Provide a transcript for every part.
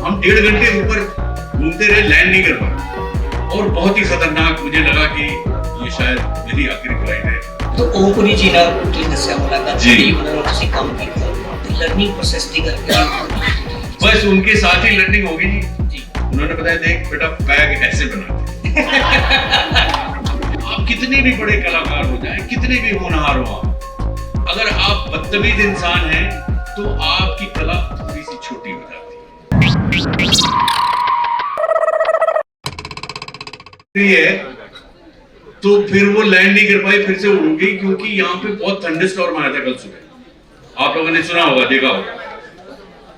हम 1.5 घंटे ऊपर घूमते रहे, लैंड नहीं कर पाए और बहुत ही खतरनाक मुझे लगा कि ये शायद मेरी आखिरी फ्लाइट है। तो ओमपुरी जी ਨਾਲ ਕੀ ਦੱਸਿਆ ਮੁਲਾਕਾਤ जी। ਜਿਹੜੀ ਉਹਨਾਂ ਨੂੰ ਤੁਸੀਂ ਕੰਮ ਕੀਤਾ ਤੇ ਲਰਨਿੰਗ ਪ੍ਰੋਸੈਸ ਦੀ ਗੱਲ ਕਰੀਏ बस उनके साथ ही लर्निंग होगी जी। जी उन्होंने बताया देख बेटा बैग ऐसे बनाते आप कितने भी बड़े कलाकार हो जाएं, कितने भी होनहार हो आप, अगर आप बदतमीज इंसान हैं तो आपकी कला थोड़ी सी छोटी हो जाती है। तो फिर वो लैंड नहीं कर पाई, फिर से उड़ गई क्योंकि यहाँ पे बहुत थंडरस्टॉर्म आया था कल सुबह, आप लोगों ने सुना होगा, देखा होगा।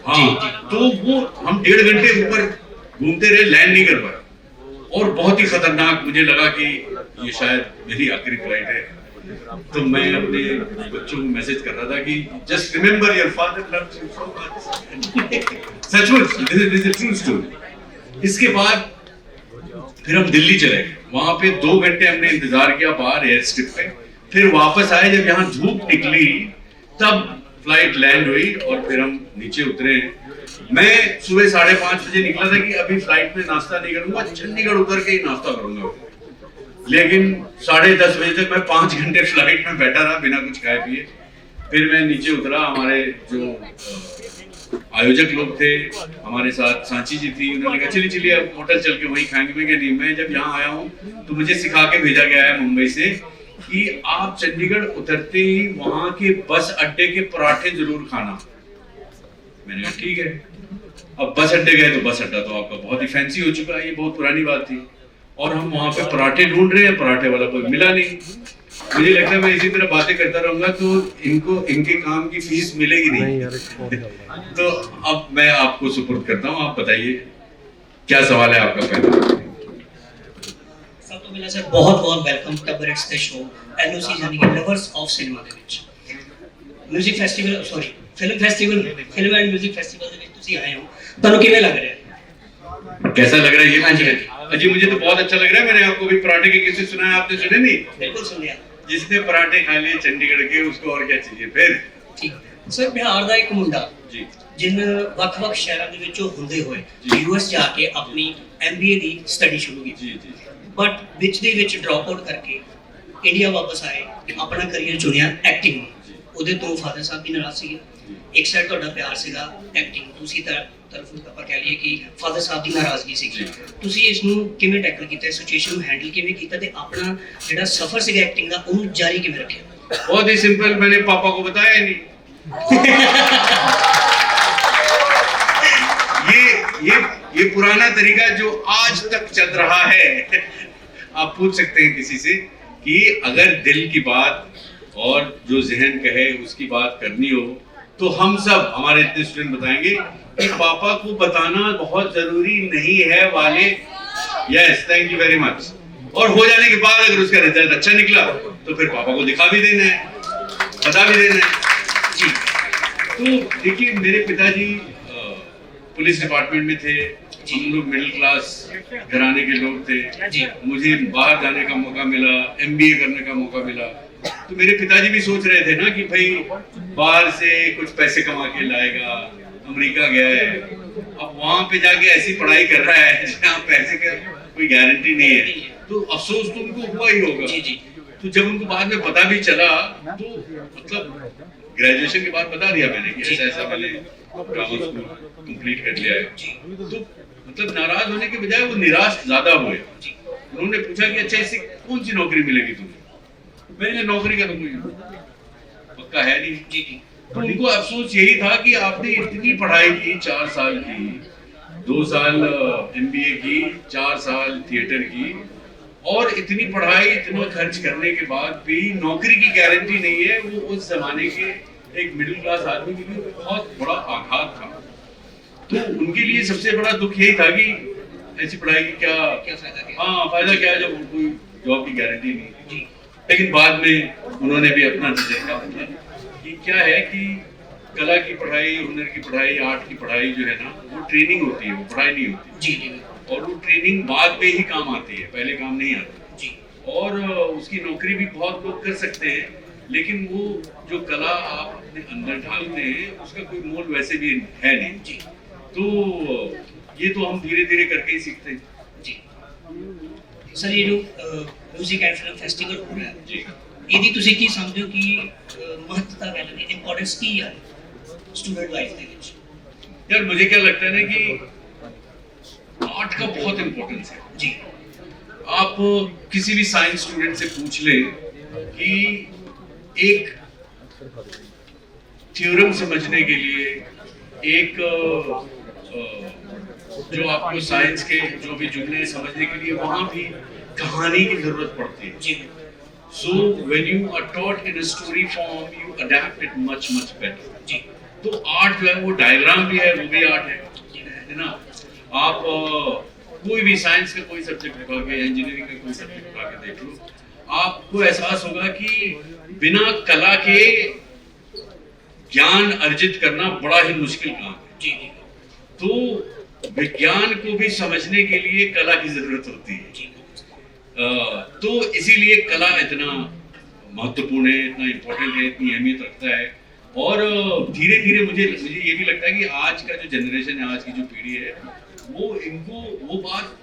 हाँ, तो वो हम 1.5 घंटे ऊपर घूमते रहे, लैंड नहीं कर पाए और बहुत ही खतरनाक मुझे लगा कि ये शायद मेरी आखिरी फ्लाइट है। तो मैं अपने बच्चों को मैसेज कर रहा था कि just remember your father loves you so much. सचमुच, दिस इज ट्रू स्टोरी। इसके बाद फिर हम दिल्ली चले गए, वहां पे 2 घंटे हमने इंतजार किया बाहर एयर स्ट्रिप पे, फिर वापस आए, जब यहाँ धूप निकली तब फ्लाइट लैंड हुई और फिर हम नीचे उतरे। मैं सुबह 5:30 बजे निकला था कि अभी फ्लाइट में नाश्ता नहीं करूंगा, चंडीगढ़ उतर के ही नाश्ता करूंगा, लेकिन 10:30 बजे तक मैं 5 घंटे फ्लाइट में बैठा रहा बिना कुछ खाए पिए। फिर मैं नीचे उतरा, हमारे जो आयोजक लोग थे हमारे साथ, सांची जी थी, उन्होंने कहा चलिए चलिए अब होटल चल के वहीं खाएंगे। मैं क्या नहीं, मैं जब यहाँ आया हूँ तो मुझे सिखा के भेजा गया है मुंबई से कि आप चंडीगढ़ उतरते ही वहां के बस अड्डे के पराठे जरूर खाना। मैंने कहा ठीक है। अब बस अड्डे गए तो बस अड्डा तो आपका बहुत ही फैंसी हो चुका है, ये बहुत पुरानी बात थी, और हम वहां पे पराठे ढूंढ रहे हैं, पराठे वाला कोई मिला नहीं। मुझे लगता है मैं इसी तरह बातें करता रहूंगा तो इनको इनके काम की फीस मिलेगी नहीं। तो अब मैं आपको सुपुर्द करता हूँ, आप बताइए क्या सवाल है आपका पहला। ਸਭ ਤੋਂ ਪਹਿਲਾਂ ਸਰ ਬਹੁਤ ਬਹੁਤ ਵੈਲਕਮ ਟੱਬਰ ਇਟਸ ਦ ਸ਼ੋ ਐਨਓਸੀ ਯਾਨੀ ਕਿ ਲਵਰਸ ਆਫ ਸਿਨੇਮਾ ਦੇ ਵਿੱਚ music festival sorry film festival film and music festival ਦੇ ਵਿੱਚ ਤੁਸੀਂ ਆਏ ਹੋ, ਤੁਹਾਨੂੰ ਕਿਵੇਂ ਲੱਗ ਰਿਹਾ ਹੈ? कैसा लग रहा है ये पूछिए। अजी मुझे तो बहुत अच्छा लग रहा है। मैंने आपको भी पराठे के किस्से सुना है, आपने सुने नहीं? ਬਿਲਕੁਲ ਸੁਣਿਆ। जिसने पराठे खा लिए चंडीगढ़ के उसको और क्या चाहिए फिर। ਠੀਕ ਸਰ, ਬਿਹਾਰ ਦਾ ਇੱਕ ਮੁੰਡਾ जी ਜਿਨ ਵੱਖ-ਵੱਖ ਸ਼ਹਿਰਾਂ ਦੇ ਵਿੱਚੋਂ ਹੁੰਦੇ ਹੋਏ ਜੀ। ਯੂਐਸ ਜਾ ਕੇ ਆਪਣੀ ਐਮਬੀਏ ਦੀ ਸਟੱਡੀ ਸ਼ੁਰੂ ਕੀਤੀ, जी जी ਬਟ ਵਿੱਚ ਦੇ ਵਿੱਚ ਡ੍ਰੌਪ ਆਊਟ ਕਰਕੇ ਇੰਡੀਆ ਵਾਪਸ ਆਏ, ਆਪਣਾ ਕਰੀਅਰ ਚੁਣਿਆ ਐਕਟਿੰਗ। ਉਹਦੇ ਤੋਂ ਫਾਦਰ ਸਾਹਿਬ ਵੀ ਨਾਰਾਜ਼ ਸੀਗੇ, ਇੱਕ ਸਾਈਡ ਤੁਹਾਡਾ ਪਿਆਰ ਸੀਗਾ ਐਕਟਿੰਗ, ਦੂਸਰੀ ਤਰਫ ਆਪਾਂ ਕਹਿ ਲਈਏ ਕਿ ਫਾਦਰ ਸਾਹਿਬ ਦੀ ਨਾਰਾਜ਼ਗੀ ਸੀਗੀ। ਤੁਸੀਂ ਇਸ ਨੂੰ ਕਿਵੇਂ ਟੈਕਲ ਕੀਤਾ, ਸਿਚੁਏਸ਼ਨ ਨੂੰ ਹੈਂਡਲ ਕਿਵੇਂ ਕੀਤਾ ਤੇ ਆਪਣਾ ਜਿਹੜਾ ਸਫ਼ਰ ਸੀਗਾ ਐਕਟਿੰਗ ਦਾ ਉਹਨੂੰ ਜਾਰੀ ਕਿਵੇਂ ਰੱਖਿਆ? बहुत ही सिंपल, मैंने पापा को बताया ही नहीं। ये पुराना तरीका जो आज तक चल रहा है। आप पूछ सकते हैं किसी से कि अगर दिल की बात और जो जहन कहे उसकी बात करनी हो तो हम सब हमारे इतने स्टूडेंट बताएंगे कि पापा को बताना बहुत जरूरी नहीं है वाले। Yes, thank you very much. और हो जाने के बाद अगर उसका रिजल्ट अच्छा निकला तो फिर पापा को दिखा भी देना है, बता भी देना है जी। तो देखिए मेरे पिताजी पुलिस डिपार्टमेंट में थे, हम लोग मिडिल क्लास घराने के लोग थे। मुझे बाहर जाने का मौका मिला, एमबीए करने का मौका मिला, तो मेरे पिताजी भी सोच रहे थे ना कि भाई बाहर से कुछ पैसे कमा के लाएगा, अमेरिका गया है, अब वहां पे जाके ऐसी पढ़ाई कर रहा है जहाँ पैसे का कोई गारंटी नहीं है, तो अफसोस तो उनको हुआ ही होगा। जी जी। तो जब उनको बाद में पता भी चला तो मतलब ग्रेजुएशन के बाद बता दिया मैंने कि ऐसा ऐसा मैंने ड्रामा स्कूल कंप्लीट कर लिया है, तो मतलब नाराज होने के बजाय वो निराश ज्यादा हुए। उन्होंने पूछा कि अच्छा इससे कौन सी नौकरी मिलेगी तुम्हें? मैंने नौकरी का तो मुझे पक्का है नहीं। जी जी। तो उनको अफसोस यही था कि आपने इतनी पढ़ाई की, 4 साल की, 2 साल एमबीए की, 4 साल थिएटर की, और इतनी पढ़ाई इतना खर्च करने के बाद भी नौकरी की गारंटी नहीं है। वो उस जमाने के एक मिडिल क्लास आदमी के लिए बहुत बड़ा आघात था। तो उनके लिए सबसे बड़ा दुख यही था कि ऐसी पढ़ाई की क्या फायदा, हाँ फायदा क्या है जब कोई जॉब की गारंटी नहीं जी। लेकिन बाद में उन्होंने भी अपना नजरिया बदला कि क्या है कि कला की पढ़ाई, हुनर की पढ़ाई, आर्ट की पढ़ाई जो है ना वो ट्रेनिंग होती है, वो पढ़ाई नहीं होती जी जी। और वो ट्रेनिंग बाद में ही काम आती है, पहले काम नहीं आता जी। और उसकी नौकरी भी बहुत लोग कर सकते हैं, लेकिन वो जो कला आप अपने अंदर ढालते हैं उसका कोई मोल वैसे भी है नहीं जी। तो ये तो हम धीरे धीरे करके ही सीखते हैं जी सर ये जो म्यूजिक एंड फिल्म फेस्टिवल हो रहा है जी। ਇਹਦੀ ਤੁਸੀਂ ਕੀ ਸਮਝਦੇ ਹੋ ਕਿ ਮਹੱਤਤਾ ਕਹਿ ਲੈਂਦੇ ਇੰਪੋਰਟੈਂਸ ਕੀ ਹੈ स्टूडेंट लाइफ ਦੇ ਵਿੱਚ यार मुझे क्या लगता है ना कि आर्ट का बहुत इम्पोर्टेंस है जी आप किसी भी साइंस स्टूडेंट से पूछ ले कि एक थ्योरम समझने के लिए एक जो आपको साइंस के जो भी जुमले समझने के लिए वहां भी कहानी की जरूरत पड़ती है जी so when you are taught in a story form you adapt it much better जी तो आर्ट जो है वो डायग्राम भी है वो भी आर्ट है ना आप कोई भी साइंस का कोई सब्जेक्ट उठा के इंजीनियरिंग का कोई सब्जेक्ट उठा के देख लो आपको एहसास होगा कि बिना कला के ज्ञान अर्जित करना बड़ा ही मुश्किल काम है जी जी तो विज्ञान को भी समझने के लिए कला की जरूरत होती है जी तो इसीलिए कला इतना महत्वपूर्ण है इतना इम्पोर्टेंट है इतनी अहमियत रखता है और धीरे धीरे मुझे ये भी लगता है कि आज का जो जनरेशन है आज की जो पीढ़ी है वो इनको वो बात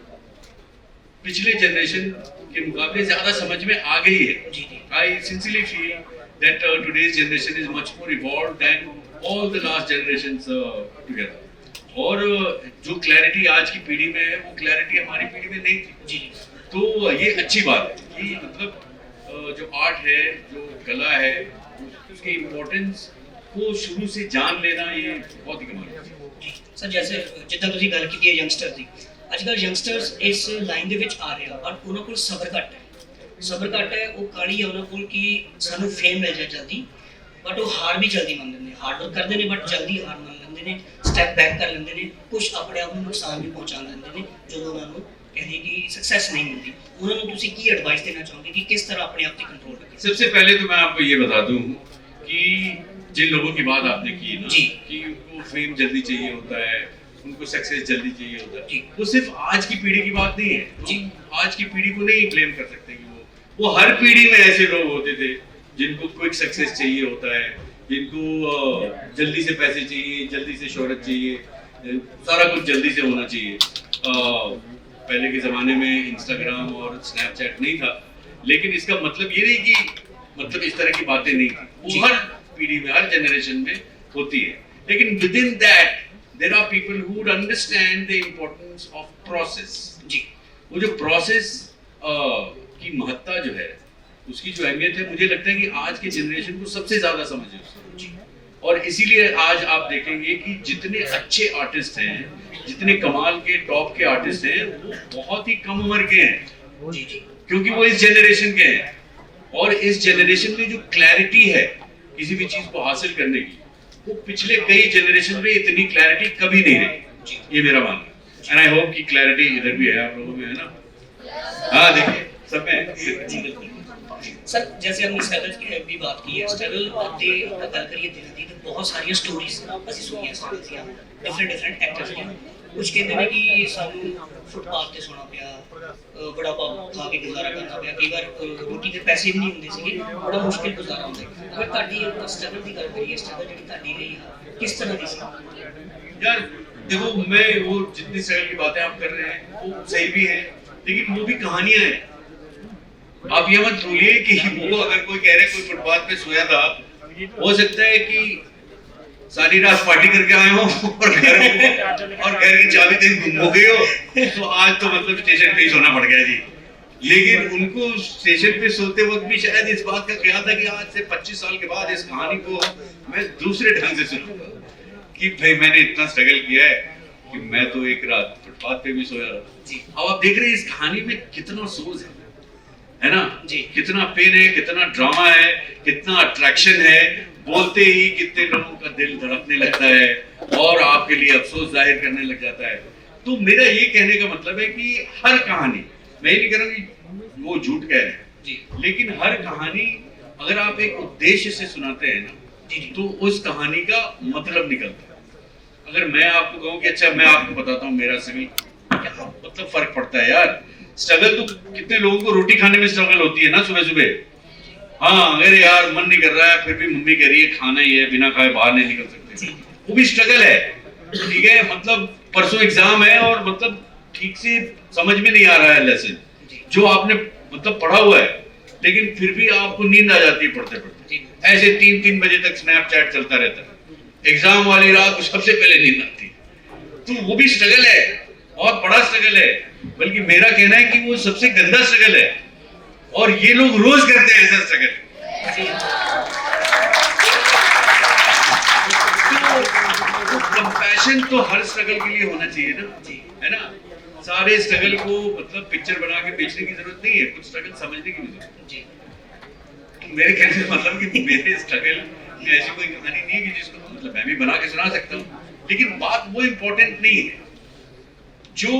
पिछले जनरेशन के मुकाबले ज्यादा समझ में आ गई है जी जी I sincerely feel that today's generation is much more evolved than all the last generations together और जो क्लैरिटी आज की पीढ़ी में है वो क्लैरिटी हमारी पीढ़ी में नहीं थी जी तो ये अच्छी बात है कि मतलब जो आर्ट है जो कला है उसकी इम्पोर्टेंस को शुरू से जान लेना ये बहुत ही कमाल है ਸਰ ਜੈਸੇ ਜਿੱਦਾਂ ਤੁਸੀਂ ਗੱਲ ਕੀਤੀ ਹੈ ਯੰਗਸਟਰ ਦੀ ਅੱਜ ਕੱਲ੍ਹ ਯੰਗਸਟਰਸ ਇਸ ਲਾਈਨ ਦੇ ਵਿੱਚ ਆ ਰਹੇ ਆ ਪਰ ਉਹਨਾਂ ਕੋਲ ਸਬਰ ਘੱਟ ਹੈ ਉਹ ਕਾਹਲੀ ਹੈ ਉਹਨਾਂ ਕੋਲ ਕਿ ਸਾਨੂੰ ਫੇਮ ਮਿਲ ਜਾਏ ਜਲਦੀ ਬਟ ਉਹ ਹਾਰ ਵੀ ਜਲਦੀ ਮੰਨ ਲੈਂਦੇ ਨੇ ਹਾਰਡ ਵਰਕ ਕਰਦੇ ਨੇ ਬਟ ਜਲਦੀ ਹਾਰ ਮੰਨ ਲੈਂਦੇ ਨੇ ਸਟੈਪ ਬੈਕ ਕਰ ਲੈਂਦੇ ਨੇ ਕੁਝ ਆਪਣੇ ਆਪ ਨੂੰ ਨੁਕਸਾਨ ਵੀ ਪਹੁੰਚਾ ਦਿੰਦੇ ਨੇ ਜਦੋਂ ਉਹਨਾਂ ਨੂੰ कहते कि सक्सेस नहीं मिलती उन्होंने तुसी की एडवाइस देना चाहोगे कि किस तरह अपने आप पे कंट्रोल रखें सबसे पहले तो मैं आपको ये बता दूं कि जिन लोगों की बात आपने की ना जी। कि उनको फेम जल्दी चाहिए होता है उनको सक्सेस जल्दी चाहिए होता जी। है वो सिर्फ आज की पीढ़ी की बात नहीं है जी। आज की पीढ़ी को नहीं ब्लेम कर सकते कि वो हर पीढ़ी में ऐसे लोग होते थे जिनको क्विक सक्सेस चाहिए होता है जिनको जल्दी से पैसे चाहिए जल्दी से शोहरत चाहिए सारा कुछ जल्दी से होना चाहिए पहले के ज़माने में इंस्टाग्राम और स्नैपचैट नहीं था लेकिन इसका मतलब ये नहीं कि मतलब इस तरह की बातें नहीं थी वो जी। हर पीढ़ी में हर जनरेशन में होती है लेकिन within that there are people who would understand the importance of process जी वो जो प्रोसेस की महत्ता जो है उसकी जो अहमियत है मुझे लगता है कि आज के जनरेशन को सबसे ज्यादा समझ है जी और इसीलिए आज आप देखेंगे कि जितने अच्छे आर्टिस्ट हैं जितने कमाल के टॉप के आर्टिस्ट हैं वो बहुत ही कम उम्र के हैं जी जी क्योंकि वो इस जनरेशन के हैं और इस जनरेशन में जो क्लैरिटी है किसी भी चीज को हासिल करने की वो पिछले कई जनरेशन में इतनी क्लैरिटी कभी नहीं रही ये मेरा मानना है एंड आई होप कि क्लैरिटी इधर भी है आप लोगों में है ना हाँ देखिए सब में जी बिल्कुल सर जैसे हमने स्ट्रगल की भी बात की है स्ट्रगल ਦੇ ਗੱਲ ਕਰੀਏ ਦਿਲ ਦੀ ਤਾਂ ਬਹੁਤ ਸਾਰੀਆਂ ਸਟੋਰੀਜ਼ ਅਸੀਂ ਸੁਣੀਆਂ ਸਾਰੀਆਂ ਡਿਫਰੈਂਟ ਐਕਟਰਸ ਦੀਆਂ ਕੁਝ ਕਹਿੰਦੇ ਨੇ ਕਿ ਸਾਨੂੰ ਫੁੱਟਪਾਥ ਤੇ ਸੌਣਾ ਪਿਆ ਬੜਾ ਪਾਉ ਖਾ ਕੇ ਗੁਜ਼ਾਰਾ ਕਰਨਾ ਪਿਆ ਕਈ ਵਾਰ ਰੋਟੀ ਦੇ ਪੈਸੇ ਵੀ ਨਹੀਂ ਹੁੰਦੇ ਸੀਗੇ ਬੜਾ ਮੁਸ਼ਕਿਲ ਗੁਜ਼ਾਰਾ ਹੁੰਦਾ ਅਗਰ ਤੁਹਾਡੀ ਸਟਰਗਲ ਦੀ ਗੱਲ ਕਰੀਏ ਸਟਰਗਲ ਜਿਹੜੀ ਤੁਹਾਡੀ ਰਹੀ ਹੈ ਕਿਸ ਤਰ੍ਹਾਂ ਦੀ ਸੀ यार देखो मैं वो जितनी स्ट्रगल की बातें आप कर रहे हैं वो सही भी है लेकिन वो भी कहानियां हैं आप ये मत भूलिए कि वो अगर कोई कह रहे कोई फुटपाथ पे सोया था हो सकता है कि सारी रात पार्टी करके आए हो और घर की चाबी कहीं गुम हो गई हो तो आज तो मतलब स्टेशन पे ही सोना पड़ गया जी लेकिन उनको स्टेशन पे सोते वक्त भी शायद इस बात का ख्याल था कि आज से 25 साल के बाद इस कहानी को मैं दूसरे ढंग से सुनूंगा कि भाई मैंने इतना स्ट्रगल किया है कि मैं तो एक रात फुटपाथ पे भी सोया रहा जी अब आप देख रहे हैं इस कहानी में कितना सोच है ना जी कितना पेन है कितना ड्रामा है कितना अट्रैक्शन है बोलते ही कितने लोगों का दिल धड़कने लगता है और आपके लिए अफसोस जाहिर करने लग जाता है तो मेरा ये कहने का मतलब है कि हर कहानी मैं ये नहीं कह रहा कि वो झूठ कह रहे हैं जी लेकिन हर कहानी अगर आप एक उद्देश्य से सुनाते हैं ना जी जी तो उस कहानी का मतलब निकलता है अगर मैं आपको कहूँ कि अच्छा मैं आपको बताता हूँ मेरा स्ट्रगल क्या मतलब फर्क पड़ता है यार स्ट्रगल तो कितने लोगों को रोटी खाने में स्ट्रगल होती है ना सुबह सुबह हाँ अगर यार मन नहीं कर रहा है फिर भी मम्मी कह रही है खाना ही है बिना खाए बाहर नहीं निकल सकते वो भी स्ट्रगल है ठीक है मतलब परसों एग्जाम है और मतलब ठीक से समझ में नहीं आ रहा है लेसन जो आपने मतलब पढ़ा हुआ है, लेकिन फिर भी आपको नींद आ जाती है पढ़ते पढ़ते। ऐसे 3-3 बजे तक स्नैपचैट चलता रहता है, एग्जाम वाली रात को सबसे पहले नींद आती है। तो वो भी स्ट्रगल है, बहुत बड़ा स्ट्रगल है, बल्कि मेरा कहना है कि वो सबसे गंदा स्ट्रगल है, और ये लोग रोज करते हैं ऐसा स्ट्रगल। तो कंपैशन तो हर स्ट्रगल के लिए होना चाहिए ना, है ना। सारे स्ट्रगल को मतलब पिक्चर बना के बेचने की जरूरत नहीं है, कुछ स्ट्रगल समझने की भी जरूरत है। मेरे कहने का मतलब कि मेरे स्ट्रगल में ऐसी कोई कहानी नहीं है कि जिसको मतलब मैं भी बना के सुना सकता हूँ, लेकिन बात वो इम्पोर्टेंट नहीं है। जो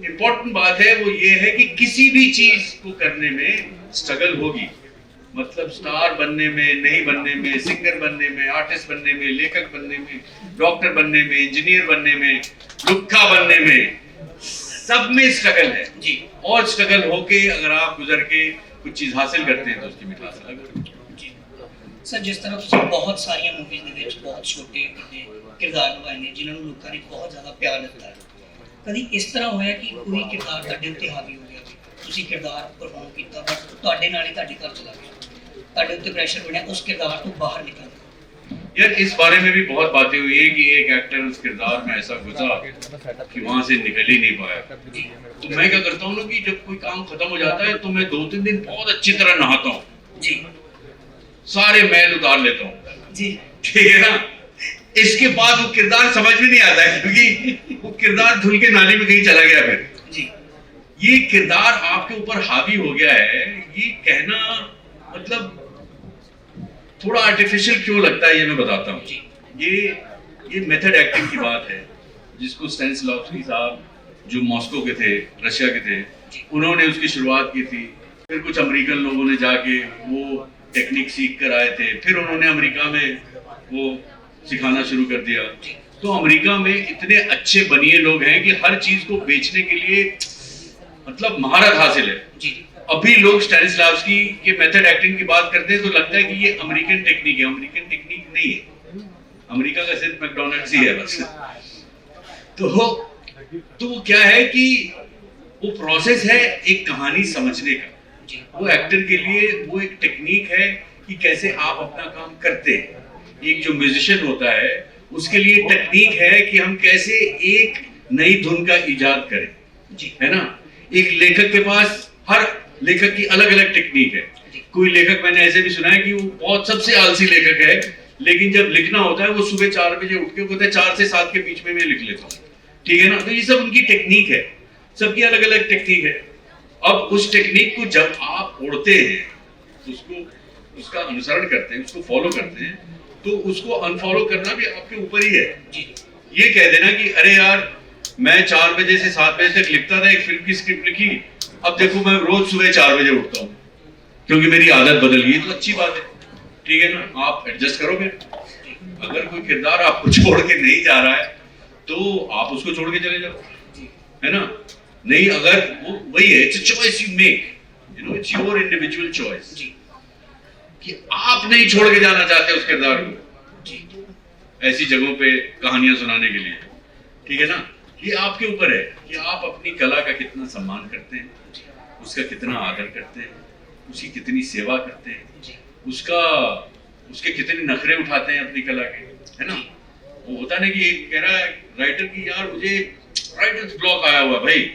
इम्पोर्टेंट बात है वो ये है कि किसी भी चीज को करने में स्ट्रगल होगी, मतलब स्टार बनने में, नहीं बनने में, सिंगर बनने में, आर्टिस्ट बनने में, लेखक बनने में, डॉक्टर बनने में, इंजीनियर बनने में, लुक्खा बनने में, सब में स्ट्रगल है जी। और स्ट्रगल होके अगर आप गुजर के कुछ चीज हासिल करते हैं तो उसकी मिठास अलग है। सर जिस तरह ਤੁਸੀਂ ਬਹੁਤ ਸਾਰੀਆਂ ਮੂਵੀਜ਼ ਦੇ ਵਿੱਚ ਬਹੁਤ ਛੋਟੇ ਵੱਡੇ ਕਿਰਦਾਰ ਨਿਭਾਏ ਨੇ ਜਿਨ੍ਹਾਂ ਨੂੰ ਲੋਕਾਂ ਨੇ ਬਹੁਤ ਜ਼ਿਆਦਾ ਪਿਆਰ ਦਿੱਤਾ ਹੈ, ਕਦੀ ਇਸ ਤਰ੍ਹਾਂ ਹੋਇਆ ਕਿ ਕੋਈ ਕਿਰਦਾਰ ਤੁਹਾਡੇ ਉੱਤੇ ਹਾਵੀ ਹੋ ਗਿਆ, ਤੁਸੀਂ ਕਿਰਦਾਰ ਪਰਫਾਰਮ ਕੀਤਾ ਬਟ ਤੁਹਾਡੇ ਨਾਲ ਹੀ ਤੁਹਾਡੇ ਘਰ ਚਲਾ ਗਿਆ, ਤੁਹਾਡੇ ਉੱਤੇ ਪ੍ਰੈਸ਼ਰ ਬਣਿਆ ਉਸ ਕਿਰਦਾਰ ਤੋਂ ਬਾਹਰ ਨਿਕਲਣ? यार इस बारे में भी बहुत बातें हुई है कि एक एक्टर उस किरदार में ऐसा घुसा कि वहां से निकल ही नहीं पाया। तो मैं क्या करता हूँ ना कि जब कोई काम खत्म हो जाता है तो मैं 2-3 दिन बहुत अच्छी तरह नहाता हूँ जी, सारे मैल उतार लेता हूँ जी, ठीक है ना। इसके बाद वो किरदार समझ में नहीं आता है क्योंकि वो किरदार धुल के नाली में कहीं चला गया फिर जी। ये किरदार आपके ऊपर हावी हो गया है, ये कहना मतलब थोड़ा आर्टिफिशियल क्यों लगता है ये मैं बताता हूँ। ये मेथड एक्टिंग की बात है जिसको स्टैनिस्लॉवस्की साहब जो मॉस्को के थे, रशिया के थे, उन्होंने उसकी शुरुआत की थी। फिर कुछ अमेरिकन लोगों ने जाके वो टेक्निक सीख कर आए थे, फिर उन्होंने अमेरिका में वो सिखाना शुरू कर दिया। तो अमेरिका में इतने अच्छे बनिए लोग हैं कि हर चीज को बेचने के लिए मतलब महारत हासिल है जी। अभी लोग स्टैनिस्लॉवस्की के मेथड एक्टिंग की बात करते हैं तो लगता है कि ये अमेरिकन टेक्निक है, अमेरिकन टेक्निक नहीं है, अमेरिका का सिर्फ मैकडॉनल्ड्स ही है बस। तो वो क्या है कि वो प्रोसेस है एक कहानी समझने का, वो एक्टर के लिए वो एक टेक्निक है कि कैसे आप अपना काम करते हैं। एक जो म्यूजिशियन होता है उसके लिए टेक्निक है कि हम कैसे एक नई धुन का इजाद करें जी, है ना। एक लेखक के पास हर लेखक की अलग अलग टेक्निक है। कोई लेखक मैंने ऐसे भी सुना है कि वो बहुत सबसे आलसी लेखक है, लेकिन जब लिखना होता है वो सुबह 4 बजे उठ के बोलता है 4 से 7 के बीच में मैं लिख लेता हूँ, ठीक है ना। तो ये सब उनकी टेक्निक है, सबकी अलग अलग टेक्निक है। अब उस टेक्निक को जब आप उड़ते हैं, उसको उसका अनुसरण करते हैं, उसको फॉलो करते हैं, तो उसको अनफॉलो करना भी आपके ऊपर ही है। ये कह देना कि अरे यार मैं 4 बजे से 7 बजे तक लिखता था, एक फिल्म की स्क्रिप्ट लिखी, अब देखो मैं रोज सुबह 4 बजे उठता हूँ क्योंकि मेरी आदत बदल गई, तो अच्छी बात है, ठीक है ना। आप एडजस्ट करोगे। अगर कोई किरदार आपको छोड़ के नहीं जा रहा है तो आप उसको छोड़ के चले जाओ, है ना। नहीं, अगर वो वही है, it's a choice you make, you know, it's your individual choice कि आप नहीं छोड़ के जाना चाहते उस किरदार को ऐसी जगहों पे कहानियां सुनाने के लिए, ठीक है ना। ये आपके ऊपर है कि आप अपनी कला का कितना सम्मान करते हैं, उसका कितना आदर करते हैं, उसकी कितनी सेवा करते हैं, उसके कितने नखरे उठाते हैं अपनी कला के, है ना। वो होता नहीं कि एक कह रहा है राइटर की यार मुझे राइटर्स ब्लॉक आया हुआ भाई,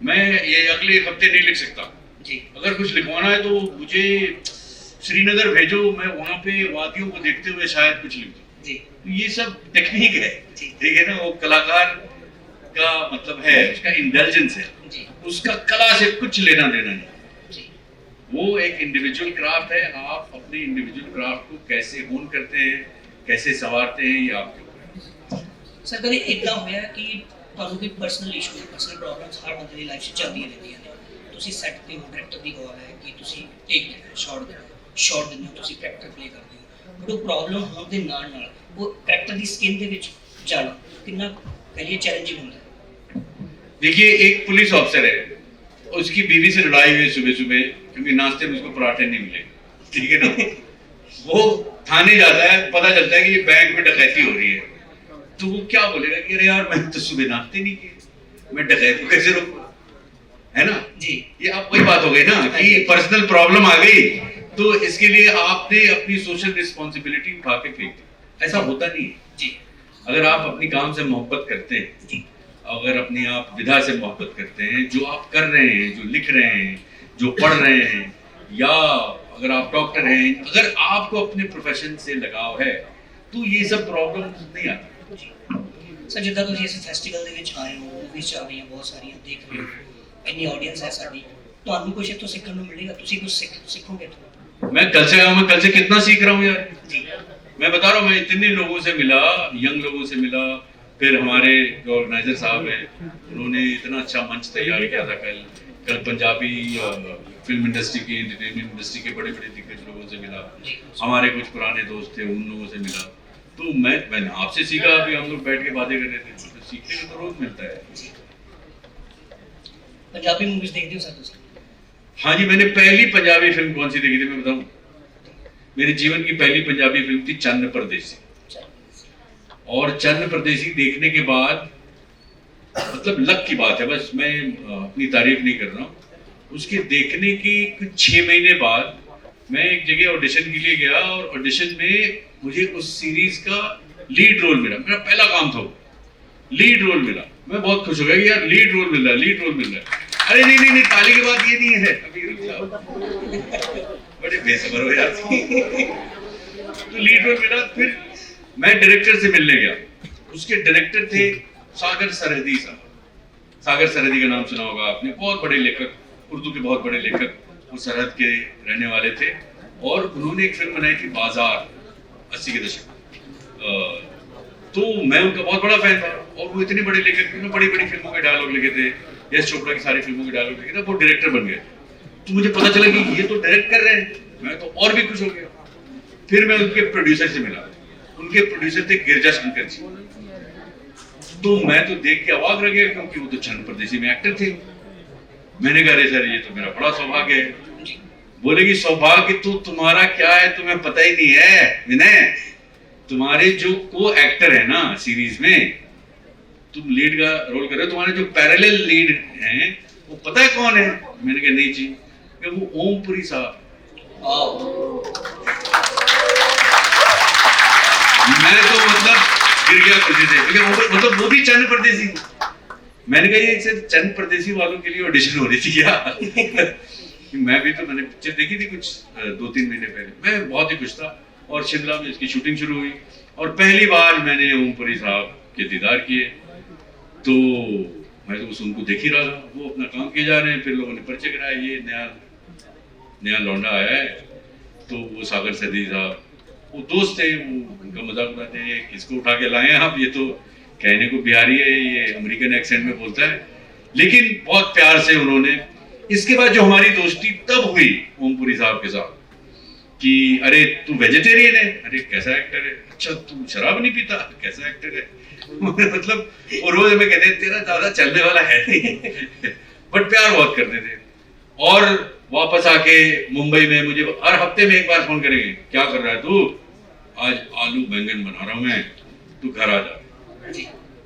मैं ये अगले हफ्ते नहीं लिख सकता जी, अगर कुछ लिखवाना है तो मुझे श्रीनगर भेजो, मैं वहां पे वादियों को देखते हुए शायद कुछ लिख दूं जी। तो ये सब टेक्निक है, ठीक है ना। वो कलाकार का मतलब है, उसका इंटेलिजेंस है, उसका कला से कुछ लेना देना नहीं, वो एक इंडिविजुअल क्राफ्ट है। आप अपने इंडिविजुअल क्राफ्ट को कैसे होन करते हैं, कैसे संवारते हैं, ये आपके ऊपर है। सर कभी इतना होया कि ਤੁਹਾਨੂੰ ਕੋਈ ਪਰਸਨਲ ਇਸ਼ੂ ਹੈ, ਪਰਸਨਲ ਪ੍ਰੋਬਲਮਸ ਹਰ ਬੰਦੇ ਦੀ ਲਾਈਫ 'ਚ ਚੱਲਦੀਆਂ ਰਹਿੰਦੀਆਂ ਨੇ, ਤੁਸੀਂ ਸੈੱਟ ਤੇ ਹੋ, ਡਾਇਰੈਕਟਰ ਦੀ ਕਾਲ ਹੈ ਕਿ ਤੁਸੀਂ ਟੇਕ ਸ਼ਾਟ ਦਿੰਦੇ ਹੋ, ਤੁਸੀਂ ਕੈਰੈਕਟਰ ਪਲੇ ਕਰਦੇ ਹੋ, ਬਟ ਉਹ ਪ੍ਰੋਬਲਮ ਹੋਣ ਦੇ ਨਾਲ ਨਾਲ ਉਹ ਕੈਰੈਕਟਰ ਦੀ ਸਕਿਨ ਦੇ ਵਿੱਚ ਜਾਣਾ ਕਿੰਨਾ ਪਹਿਲੇ ਚੈलेंजिंग ਹੁੰਦਾ है। देखिए एक पुलिस ऑफिसर है, उसकी बीवी से लड़ाई हुई सुबह सुबह क्योंकि नाश्ते में उसको पराठे नहीं मिले, ठीक है ना। वो थाने जाता है, पता चलता है कि ये बैंक में डकैती हो रही है, तो वो क्या बोलेगा कि अरे यार मैंने तो सुबह नाश्ते नहीं किए, मैं डकैत को कैसे रोकूं, है ना जी ये आप वही बात हो गई ना कि पर्सनल प्रॉब्लम आ गई, तो इसके लिए आपने अपनी सोशल रिस्पॉन्सिबिलिटी उठा के फेंक दी। ऐसा होता नहीं है जी अगर आप अपनी काम से मोहब्बत करते हैं, जी अगर अपनी आप विधा से मोहब्बत करते हैं, जो आप कर रहे हैं, जो लिख रहे हैं, जो पढ़ रहे हैं, या अगर आप डॉक्टर हैं, अगर आपको अपने प्रोफेशन से लगाव है तो ये सब प्रॉब्लम नहीं आती। ਸਰ ਜਿੱਦਾਂ ਤੁਸੀਂ ਇਸ ਫੈਸਟੀਵਲ ਦੇ ਵਿੱਚ ਆਏ ਹੋ, ਮੂਵੀਜ਼ ਚੱਲ ਰਹੀਆਂ ਬਹੁਤ ਸਾਰੀਆਂ ਦੇਖ ਰਹੇ ਹੋ, ਇੰਨੀ ਆਡੀਅנס ਹੈ ਸਾਡੀ, ਤੁਹਾਨੂੰ ਕੁਝ ਇੱਥੋਂ ਸਿੱਖਣ ਨੂੰ ਮਿਲੇਗਾ, ਤੁਸੀਂ ਕੁਝ सीखोगे तो? मैं कल से आया हूं, मैं कल से कितना सीख रहा हूँ यार, जी मैं बता रहा हूँ, मैं इतने लोगों से मिला, यंग लोगों से मिला, फिर हमारे जो ऑर्गेनाइजर साहब हैं उन्होंने इतना अच्छा मंच तैयार किया था कल पंजाबी फिल्म इंडस्ट्री के, एंटरटेनमेंट इंडस्ट्री के बड़े बड़े दिग्गज लोगों से मिला, हमारे कुछ पुराने दोस्त थे उन लोगों से मिला, तो मैंने आपसे सीखा, अभी हम लोग बैठ के बातें कर रहे थे, तो सीखने को तो रोज मिलता है। पंजाबी मूवीज देखते हो सर तुम? हाँ जी, मैंने पहली पंजाबी फिल्म कौन सी देखी थी मैं बताऊं? मेरे जीवन की पहली पंजाबी फिल्म थी चन्न परदेसी, और चन्न परदेसी देखने के बाद मतलब लक की बात है, बस मैं अपनी तारीफ नहीं कर रहा हूँ, उसके देखने के कुछ 6 महीने बाद मैं एक जगह ऑडिशन के लिए गया, और ऑडिशन में मुझे उस सीरीज का लीड रोल मिला, मेरा पहला काम था, लीड रोल मिला, मैं बहुत खुश हो गया कि यार लीड रोल मिल रहा है, लीड रोल मिल रहा है। अरे नहीं नहीं नहीं, ताली की बात ये नहीं है, अभी रुक जाओ, बड़े बेसब्र हो यार। तो लीड रोल मिला, फिर मैं डायरेक्टर से मिलने गया, उसके डायरेक्टर थे सागर सरहदी साहब। सागर सरहदी का नाम सुना होगा आपने, बहुत बड़े लेखक, उर्दू के बहुत बड़े लेखक, वो सरहद के रहने वाले थे, और उन्होंने एक फिल्म बनाई थी बाजार 80 के दशक, तो मैं उनका बहुत बड़ा फैन था, और वो इतने बड़े लेखक थे, बड़ी बड़ी फिल्मों के डायलॉग लिखे थे, यश चोपड़ा की सारी फिल्मों के डायलॉग लिखे थे, वो डायरेक्टर बन गए। तो मुझे पता चला कि ये तो डायरेक्ट कर रहे हैं, मैं तो और भी खुश हो गया। फिर मैं उनके प्रोड्यूसर से मिला, उनके प्रोड्यूसर थे गिरजा शंकर जी, तो मैं तो देख के अवाक रह गया, क्योंकि वो तो चन्न परदेसी में एक्टर थे। मैंने कहा अरे सर ये तो मेरा बड़ा सौभाग्य है। बोले कि सौभाग्य तो तुम्हारा क्या है, तुम्हें पता ही नहीं है विनय, तुम्हारे जो को एक्टर है ना सीरीज में, तुम लीड का रोल कर रहे हो, तुम्हारे जो पैरेलल लीड हैं वो पता है कौन है? मैंने कहा नहीं जी, कि वो ओमपुरी साहब। मैं तो मतलब गिर गया खुशी से, मतलब वो भी चन्न परदेसी। मैंने कहा ये सिर्फ चन्न परदेसी वालों के लिए ऑडिशन हो रही थी क्या? मैं भी तो, मैंने पिक्चर देखी थी कुछ 2-3 महीने पहले, मैं बहुत ही खुश था, और शिमला में इसकी शूटिंग शुरू हुई, और पहली बार मैंने ओमपुरी साहब के दीदार किए, तो मैं तो बस उनको देख ही रहा था, वो अपना काम किए जा रहे हैं, फिर लोगों ने परिचय कराया, ये नया लौंडा आया है, तो वो सागर सरहदी साहब, वो दोस्त थे, वो उनका मजाक उड़ाते हैं, किसको उठा के लाए हैं आप, ये तो कहने को बिहारी है, ये अमेरिकन एक्सेंट में बोलता है, लेकिन बहुत प्यार से उन्होंने। इसके बाद जो हमारी दोस्ती तब हुई ओमपुरी साहब के साथ, कि अरे तू वेजिटेरियन है, अरे कैसा एक्टर है, अच्छा तू शराब नहीं पीता, कैसा एक्टर है। मतलब वो रोज हमें कहते हैं तेरा ज्यादा चलने वाला है नहीं, बट प्यार बहुत करते थे। और वापस आके मुंबई में मुझे हर हफ्ते में एक बार फोन करेंगे, क्या कर रहा है तू? आज आलू बैंगन बना रहा हूं मैं, तू घर आ जा।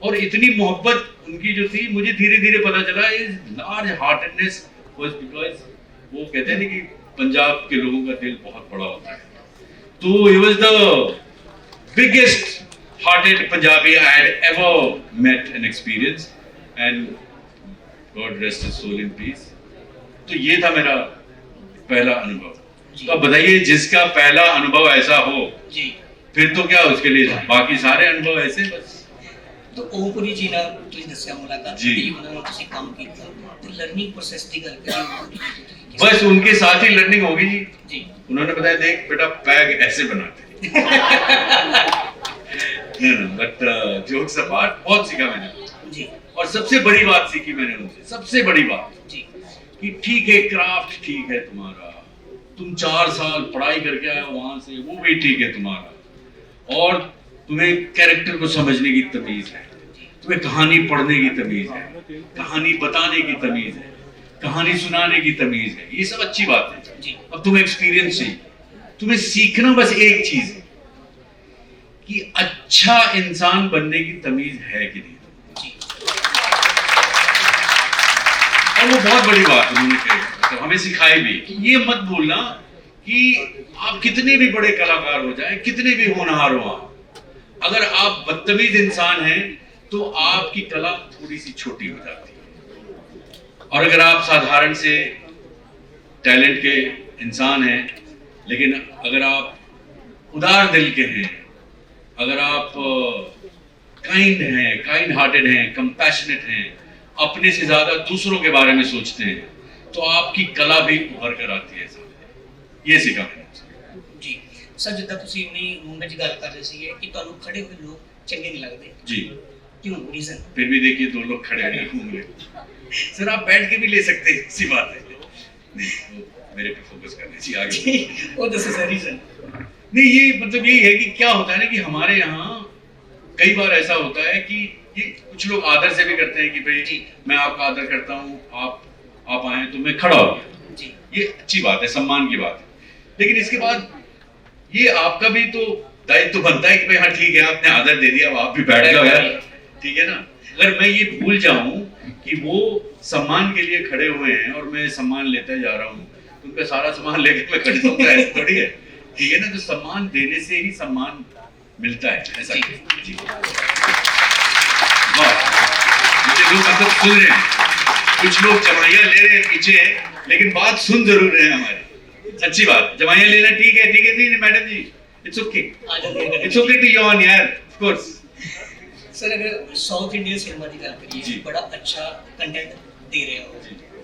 और इतनी मोहब्बत उनकी जो थी, मुझे धीरे धीरे पता चला is large heartedness was because वो कहते हैं ना कि पंजाब के लोगों का दिल बहुत बड़ा होता है, तो he was the biggest hearted Punjabi I had ever met and experienced, and God rest his soul in peace. तो ये था मेरा पहला अनुभव। तो अब बताइए, जिसका पहला अनुभव ऐसा हो जी, फिर तो क्या उसके लिए बाकी सारे अनुभव ऐसे बस। तो ओमपुरी जी ਨਾਲ ਤੁਸੀਂ ਦੱਸਿਆ ਮੁਲਾਕਾਤ जी। ਹੋਈ, ਉਹਨਾਂ ਨਾਲ ਤੁਸੀਂ ਕੰਮ ਕੀਤਾ, ਤੇ ਲਰਨਿੰਗ ਪ੍ਰੋਸੈਸ ਦੀ ਗੱਲ ਕਰੀਏ, बस उनके साथ ही लर्निंग होगी जी। जी उन्होंने बताया देख बेटा पैग ऐसे बनाते बट जोक्स अपार्ट बहुत सीखा मैंने जी और सबसे बड़ी बात सीखी मैंने उनसे, सबसे बड़ी बात जी कि ठीक है क्राफ्ट ठीक है तुम्हारा, तुम 4 साल पढ़ाई करके आए हो वहां से, वो भी ठीक है तुम्हारा, और तुम्हें कैरेक्टर को समझने की तमीज है, तुम्हें कहानी पढ़ने की तमीज है, कहानी बताने की तमीज है, कहानी सुनाने की तमीज है, ये सब अच्छी बात है जी। अब तुम्हें एक्सपीरियंस चाहिए, तुम्हें सीखना बस एक चीज है कि अच्छा इंसान बनने की तमीज है कि नहीं। और वो बहुत बड़ी बात उन्होंने कही, तो हमें सिखाई भी कि ये मत भूलना कि आप कितने भी बड़े कलाकार हो जाए, कितने भी होनहार हो आप, अगर आप बदतमीज इंसान हैं तो आपकी कला थोड़ी सी छोटी हो जाती है। और अगर आप साधारण से टैलेंट के इंसान हैं, लेकिन अगर आप उदार दिल के हैं, अगर आप काइंड हैं, काइंड हार्टेड हैं, कंपैशनेट हैं, अपने से ज्यादा दूसरों के बारे में सोचते हैं, तो आपकी कला भी उभर कर आती है सामने। ये सीखा मैंने जी सर। जिद्दां ਤੁਸੀਂ अपनी रूम में गल कर रहे थे कि ਤੁਹਾਨੂੰ खड़े हुए लोग चंगे नहीं लगते जी, क्यों, रीजन? फिर भी देखिए 2 लोग खड़े हैं घूम रहे। सर आप बैठ के भी ले सकते हैं, ऐसी बात है नहीं, तो मेरे पे फोकस करने चाहिए आगे। वो दसो सर रीजन। नहीं, ये मतलब यही है कि क्या होता है ना कि हमारे यहाँ कई बार ऐसा होता है कि ये कुछ लोग आदर से भी करते हैं कि भाई मैं आपका आदर करता हूँ, आप आए तो मैं खड़ा हो गया जी, ये अच्छी बात है, सम्मान की बात है। लेकिन इसके बाद ये आपका भी तो दायित्व तो बनता है कि भाई हाँ ठीक है, आपने आदर दे दिया, अब आप भी बैठ जाओ यार, ठीक है ना। अगर मैं ये भूल जाऊं कि वो सम्मान के लिए खड़े हुए हैं और मैं सम्मान लेते जा रहा हूँ, तो उनका सारा सम्मान लेकर मैं खड़े होऊंगा, ऐसा थोड़ी है, ठीक है ना। तो सम्मान देने से ही सम्मान मिलता है, ऐसा जी। मुझे लोग मतलब सुन रहे हैं, कुछ लोग जमाइयां ले रहे हैं पीछे, लेकिन बात सुन जरूर रहे हैं हमारी, सच्ची बात। जमाइयां लेना ठीक है, ठीक है, नहीं मैडम जी, it's okay, it's okay to yawn यार, ऑफ कोर्स। सर अगर साउथ इंडियन सिनेमा की गल करिए, बड़ा अच्छा कंटेंट दे रहे हो,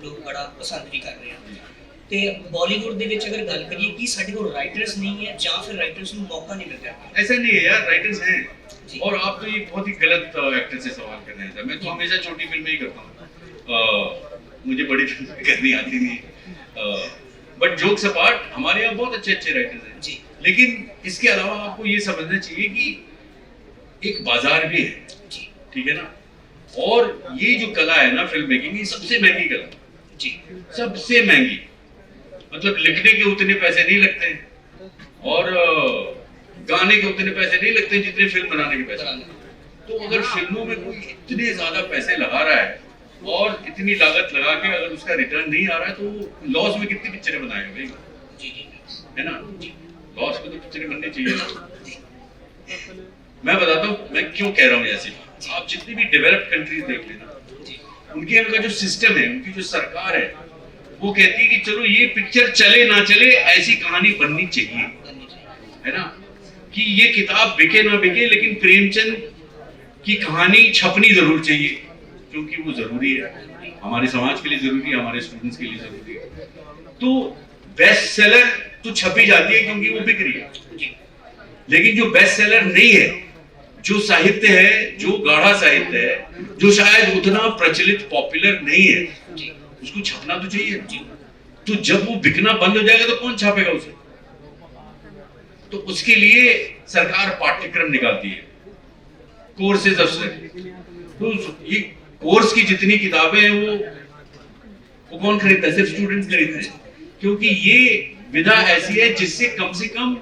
लोग बड़ा पसंद भी कर रहे हैं, ਤੇ बॉलीवुड ਦੇ ਵਿੱਚ अगर गल करिए कि ਸਾਡੇ ਕੋਲ राइटर्स नहीं है ਜਾਂ फिर राइटर्स ਨੂੰ मौका नहीं मिल रहा? ऐसा नहीं है यार, राइटर्स हैं। और आप तो ये बहुत ही गलत एक्टर से सवाल कर रहे हैं। मैं तो हमेशा छोटी फिल्में ही करता हूँ, मुझे बड़ी फिल्में करनी आती नहीं। बट जोक्स अपार्ट, हमारे यहाँ बहुत अच्छे अच्छे राइटर्स हैं जी। लेकिन इसके अलावा आपको ये समझना चाहिए कि एक बाजार भी है जी, ठीक है ना। और ये जो कला है ना फिल्म मेकिंग, ये सबसे महंगी कला जी, सबसे महंगी। मतलब लिखने के उतने पैसे नहीं लगते और गाने के उतने पैसे नहीं लगते जितने फिल्म बनाने के पैसे। तो अगर फिल्मों में कोई इतने ज्यादा पैसे लगा रहा है और इतनी लागत लगा के अगर उसका रिटर्न नहीं आ रहा है, तो लॉस में कितनी पिक्चरें बनाएगा भाई, है ना। लॉस में तो पिक्चरें बननी चाहिए ना। मैं बताता हूँ मैं क्यों कह रहा हूँ ऐसी बात। आप जितनी भी डेवलप्ड कंट्रीज देख लेना, उनके उनका जो सिस्टम है, उनकी जो सरकार है, वो कहती है कि चलो ये पिक्चर चले ना चले, ऐसी कहानी बननी चाहिए, है ना। कि ये किताब बिके ना बिके, लेकिन प्रेमचंद की कहानी छपनी जरूर चाहिए, क्योंकि वो जरूरी है, हमारे समाज के लिए जरूरी है, हमारे स्टूडेंट्स के लिए जरूरी है। तो बेस्ट सेलर तो छपी जाती है क्योंकि वो बिक रही है। लेकिन जो बेस्ट सेलर नहीं है, जो साहित्य है, जो गाढ़ा साहित्य है, जो शायद उतना प्रचलित पॉपुलर नहीं है, उसको छपना तो चाहिए। तो जब वो बिकना बंद हो जाएगा तो कौन छापेगा उसे? तो उसके लिए सरकार पाठ्यक्रम निकालती है, कोर्सेज अफसर। तो ये कोर्स की जितनी किताबें हैं वो कौन खरीदता है? सिर्फ स्टूडेंट्स खरीदते हैं, क्योंकि ये विधा ऐसी है जिससे कम से कम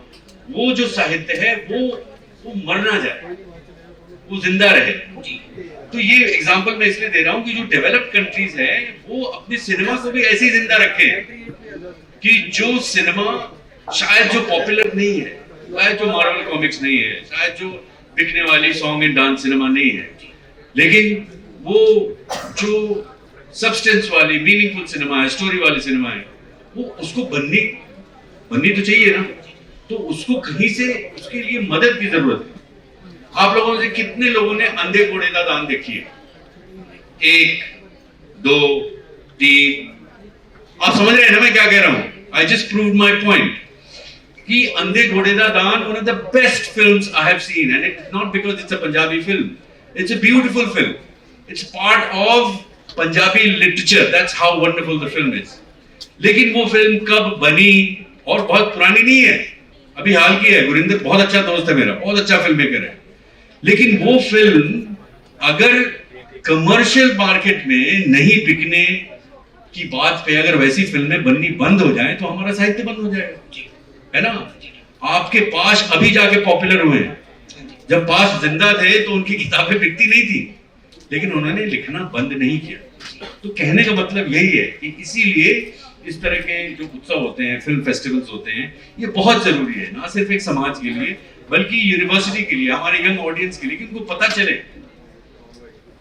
वो जो साहित्य है वो मर ना जाए, वो जिंदा रहे। तो ये एग्जांपल मैं इसलिए दे रहा हूं कि जो डेवलप्ड कंट्रीज है वो अपने सिनेमा को भी ऐसे ही जिंदा रखे कि जो सिनेमा शायद जो पॉपुलर नहीं है, शायद जो मार्वल कॉमिक्स नहीं है, शायद जो बिकने वाली सॉन्ग एंड डांस सिनेमा नहीं है, लेकिन वो जो सब्सटेंस वाली मीनिंगफुल सिनेमा है, स्टोरी वाली सिनेमा है, वो उसको बननी तो चाहिए ना। तो उसको कहीं से उसके लिए मदद की जरूरत है। आप लोगों से कितने लोगों ने अंधे घोड़े का दान देखी है? 1, 2, 3। आप समझ रहे हैं ना मैं क्या कह रहा हूं? I just proved my point कि अंधे घोड़े का दान one of the best films I have seen, and it's not because it's a Punjabi film, it's a beautiful film, it's part of Punjabi literature, that's how wonderful the film is. लेकिन वो film कब बनी, और बहुत पुरानी नहीं है, अभी हाल की है। गुरिंदर बहुत अच्छा दोस्त है मेरा, बहुत अच्छा फिल्म मेकर है। लेकिन वो फिल्म अगर कमर्शियल मार्केट में नहीं बिकने की बात पे अगर वैसी फिल्में बननी बंद हो जाए तो हमारा साहित्य बंद हो जाएगा, है ना। आपके पास अभी जाके पॉपुलर हुए हैं, जब पास जिंदा थे तो उनकी किताबें बिकती नहीं थी, लेकिन उन्होंने लिखना बंद नहीं किया। तो कहने का मतलब यही है कि इसीलिए इस तरह के जो उत्सव होते हैं, फिल्म फेस्टिवल्स होते हैं, ये बहुत जरूरी है, ना सिर्फ एक समाज के लिए बल्कि यूनिवर्सिटी के लिए, हमारे यंग ऑडियंस के लिए, कि उनको पता चले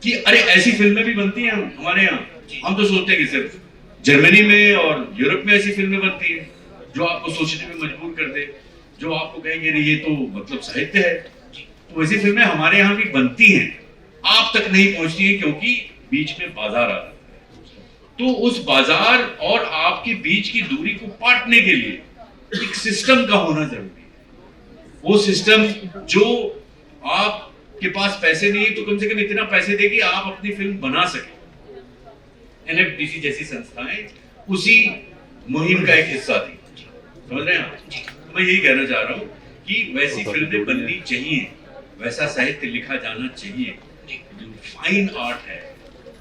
कि अरे ऐसी फिल्में भी बनती हैं हमारे यहाँ। हम तो सोचते हैं कि सिर्फ जर्मनी में और यूरोप में ऐसी फिल्में बनती हैं जो आपको सोचने में मजबूर कर दे, जो आपको कहेंगे ये तो मतलब साहित्य है। तो वैसी फिल्में हमारे यहाँ भी बनती हैं, आप तक नहीं पहुंचती है क्योंकि बीच में बाजार आ रहा है। तो उस बाजार और आपके बीच की दूरी को पाटने के लिए एक सिस्टम का होना जरूरी है। वो सिस्टम जो आपके पास पैसे नहीं है तो कम से कम इतना पैसे दे कि आप अपनी फिल्म बना सके। एनएफडीसी जैसी संस्थाएं उसी मुहिम का एक हिस्सा थी, समझ रहे हैं आप? तो मैं यही कहना चाह रहा हूँ कि वैसी फिल्में बननी चाहिए, वैसा साहित्य लिखा जाना चाहिए। जो फाइन आर्ट है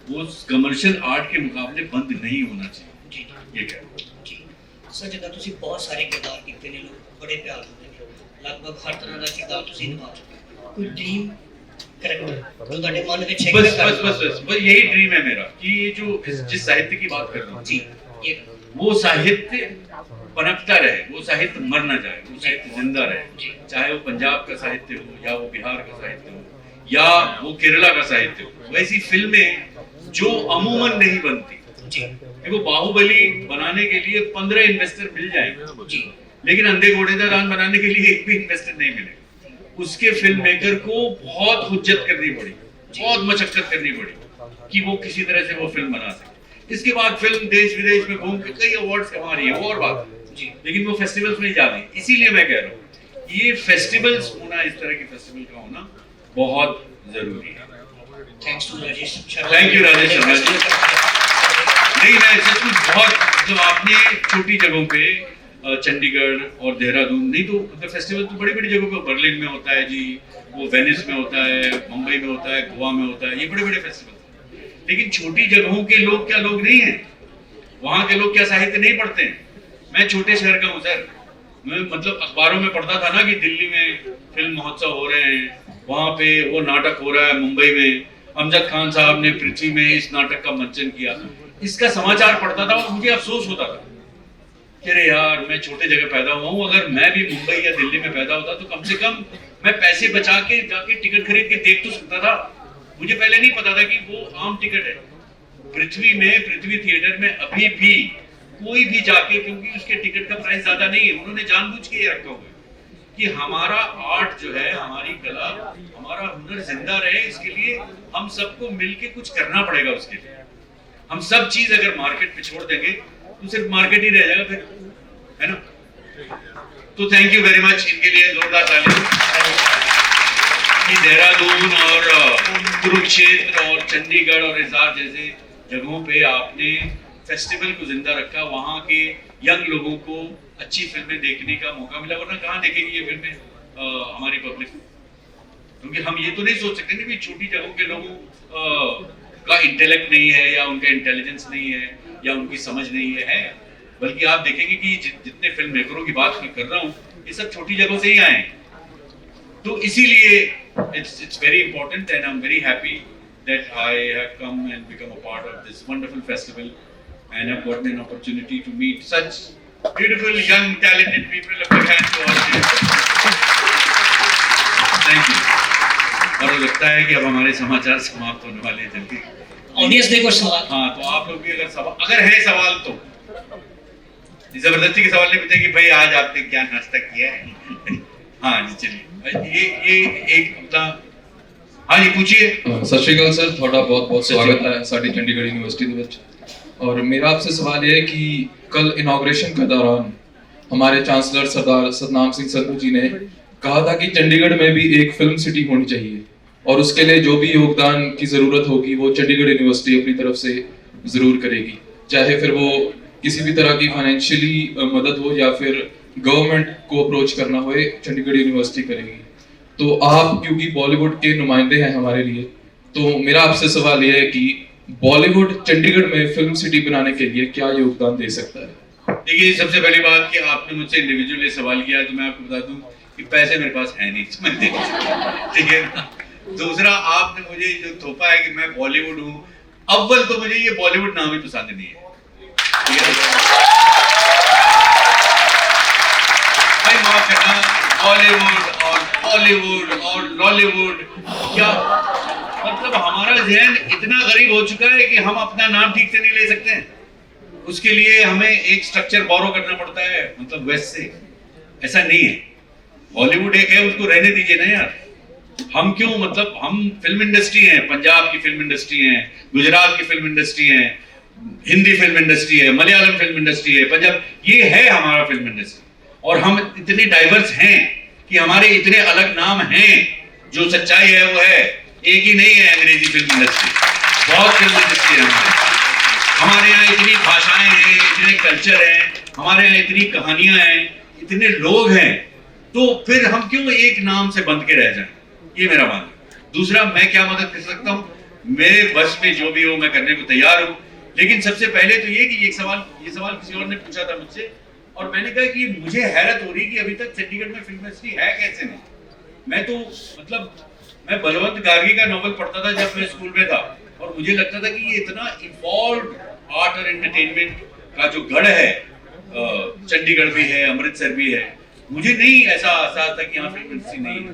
वो कमर्शियल आर्ट के मुकाबले बंद नहीं होना चाहिए। ये कह रहा हूं। सर जगह ਤੁਸੀਂ ਬਹੁਤ ਸਾਰੇ ਕਿਰਦਾਰ ਕੀਤੇ ਨੇ, ਲੋਕ ਬੜੇ ਪਿਆਰ ਦਿੰਦੇ ਨੇ, ਲਗਭਗ ਹਰ ਤਰ੍ਹਾਂ ਦਾ ਕਿਰਦਾਰ ਤੁਸੀਂ ਨਿਭਾ ਚੁੱਕੇ ਹੋ। ਕੋਈ ਡ੍ਰੀਮ कैरेक्टर जो ਤੁਹਾਡੇ ਮਨ ਵਿੱਚ ਹੈ? बस यही ड्रीम है मेरा कि ये जो जिस साहित्य की बात कर रहा हूँ जी, ये वो साहित्य पनपता रहे, वो साहित्य मर ना जाए, वो साहित्य जिंदा रहे, चाहे वो पंजाब का साहित्य हो या वो बिहार का साहित्य हो या वो केरला का साहित्य हो। वैसी फिल्में जो अमूमन नहीं बनती। देखो बाहुबली बनाने के लिए 15 इन्वेस्टर मिल जाएंगे, लेकिन अंधे घोड़े का दान बनाने के लिए एक भी इन्वेस्टर नहीं मिलेगा। उसके फिल्म मेकर को बहुत हुज्जत करनी पड़ी, बहुत मशक्कत करनी पड़ी कि वो किसी तरह से वो फिल्म बना सके। इसके बाद फिल्म देश विदेश में घूम के कई अवार्ड्स कमा रही है, वो और बात है, लेकिन वो फेस्टिवल्स में जा रही है। इसीलिए मैं कह रहा हूँ ये फेस्टिवल्स होना, इस तरह के फेस्टिवल का होना बहुत जरूरी है। Thanks to Rajesh Sharma. Thank you Rajesh Sharma ji. नहीं, मैं सच में बहुत मतलब आपने छोटी जगहों पे चंडीगढ़ और देहरादून, नहीं तो मतलब फेस्टिवल तो बड़ी बड़ी जगहों पे, बर्लिन में होता है जी, वो वेनिस में होता है, मुंबई में होता है, गोवा में होता है, ये बड़े बड़े फेस्टिवल। लेकिन छोटी जगहों के लोग क्या लोग नहीं हैं? वहाँ के लोग क्या साहित्य नहीं पढ़ते हैं? मैं छोटे शहर का हूँ सर, मैं मतलब अखबारों में पढ़ता था ना कि दिल्ली में फिल्म महोत्सव हो रहे हैं, वहाँ पे वो नाटक हो रहा है, मुंबई में अमजद खान साहब ने पृथ्वी में इस नाटक का मंचन किया, इसका समाचार पढ़ता था और मुझे अफसोस होता था कि अरे यार मैं छोटे जगह पैदा हुआ हूँ, अगर मैं भी मुंबई या दिल्ली में पैदा होता तो कम से कम मैं पैसे बचा के जाके टिकट खरीद के देख तो सकता था। मुझे पहले नहीं पता था कि वो आम टिकट है। पृथ्वी में, पृथ्वी थिएटर में अभी भी कोई भी जाके, क्योंकि उसके टिकट का प्राइस ज्यादा नहीं है, उन्होंने जानबूझ के ये रखा हुआ है कि हमारा आर्ट जो है, हमारी कला, हमारा हुनर जिंदा रहे, इसके लिए हम सबको मिलके कुछ करना पड़ेगा। उसके लिए हम सब चीज अगर मार्केट पे छोड़ देंगे तो सिर्फ मार्केट ही रह जाएगा फिर, है ना? तो थैंक यू वेरी मच, इनके लिए जोरदार ताली। देहरादून और कुरुक्षेत्र और चंडीगढ़ और हिसार जैसे जगहों पे आपने फेस्टिवल को जिंदा रखा, वहाँ के यंग लोगों को अच्छी फिल्में देखने का मौका मिला, वरना कहाँ देखेगी ये फिल्में हमारी पब्लिक? क्योंकि हम ये तो नहीं सोच सकते कि छोटी जगहों के लोगों का इंटेलेक्ट नहीं है या उनका इंटेलिजेंस नहीं है या उनकी समझ नहीं है, बल्कि आप देखेंगे कि जितने फिल्म मेकरों की बात मैं कर रहा हूँ ये सब छोटी जगहों से ही आए हैं। तो इसीलिए it's very important and I'm very happy that I have come and become a part of this wonderful festival and I've gotten an opportunity to meet such beautiful young talented people. A big hand to all of you. Thank you. और लगता है कि अब हमारे समाचार समाप्त होने वाले हैं जल्दी। ऑडियंस ने कुछ सवाल? हाँ, तो आप लोग भी अगर है सवाल तो जबरदस्ती के सवाल नहीं पूछे कि भाई आज आपने क्या नाश्ता किया है। हाँ जी चलिए, ये एक अपना, हाँ जी पूछिए। सत श्री अकाल सर, ਤੁਹਾਡਾ ਬਹੁਤ-ਬਹੁਤ ਸਵਾਗਤ ਹੈ ਸਾਡੀ ਚੰਡੀਗੜ੍ਹ यूनिवर्सिटी ਦੇ ਵਿੱਚ। और मेरा आपसे सवाल ये है कि कल इनॉग्रेशन के दौरान हमारे चांसलर सरदार सतनाम सिंह संधू जी ने कहा था कि चंडीगढ़ में भी एक फिल्म सिटी होनी चाहिए और उसके लिए जो भी योगदान की जरूरत होगी वो चंडीगढ़ यूनिवर्सिटी अपनी तरफ से जरूर करेगी, चाहे फिर वो किसी भी तरह की फाइनेंशियली मदद हो या फिर गवर्नमेंट को अप्रोच करना हो, चंडीगढ़ यूनिवर्सिटी करेगी। तो आप क्योंकि बॉलीवुड के नुमाइंदे हैं हमारे लिए, तो मेरा आपसे सवाल यह है कि बॉलीवुड चंडीगढ़ में फिल्म सिटी बनाने के लिए क्या योगदान दे सकता है? देखिए, सबसे पहली बात कि आपने मुझसे इंडिविजुअली सवाल किया, तो मैं आपको बता दूं कि पैसे मेरे पास है नहीं, मैं दे नहीं सकता, ठीक है ना। दूसरा, आपने मुझे जो थोपा है कि मैं बॉलीवुड हूँ, अव्वल तो मुझे ये बॉलीवुड नाम ही पसंद नहीं है, ठीक है। भाई माफ करना, बॉलीवुड और हॉलीवुड और लॉलीवुड, क्या मतलब हमारा जहन इतना गरीब हो चुका है कि हम अपना नाम ठीक से नहीं ले सकते हैं। उसके लिए हमें एक स्ट्रक्चर बोरो करना पड़ता है, मतलब वेस्ट से। ऐसा नहीं है, हॉलीवुड एक है, उसको रहने दीजिए ना यार। हम क्यों, मतलब हम फिल्म इंडस्ट्री है, पंजाब की फिल्म इंडस्ट्री है, गुजरात की फिल्म इंडस्ट्री है, हिंदी फिल्म इंडस्ट्री है, मलयालम फिल्म इंडस्ट्री है, पंजाब, ये है हमारा फिल्म इंडस्ट्री। और हम इतने डाइवर्स हैं कि हमारे इतने अलग नाम हैं। जो सच्चाई है वो है, एक ही नहीं है अंग्रेजी फिल्म इंडस्ट्री, बहुत फिल्म इंडस्ट्री है हमारे यहाँ। इतनी भाषाएं हैं, इतने कल्चर हैं, हमारे यहाँ इतनी कहानियां हैं, इतने लोग हैं, तो फिर हम क्यों एक नाम से बंध के रह जाएं? ये मेरा मानना है। दूसरा, मैं क्या मदद कर सकता हूँ, मेरे वश में जो भी हो मैं करने को तैयार हूँ। लेकिन सबसे पहले तो ये कि ये सवाल किसी और ने पूछा था मुझसे, और मैंने कहा कि मुझे हैरत हो रही कि अभी तक चंडीगढ़ में फिल्म इंडस्ट्री है कैसे नहीं। मैं तो मतलब मैं बलवंत गार्गी का नॉवल पढ़ता था जब मैं स्कूल में था, और मुझे लगता था कि ये इतना इवॉल्व आर्ट और एंटरटेनमेंट का जो गढ़ है, चंडीगढ़ भी है, अमृतसर भी है, मुझे नहीं ऐसा एहसास था कि यहाँ फिल्म इंडस्ट्री नहीं है।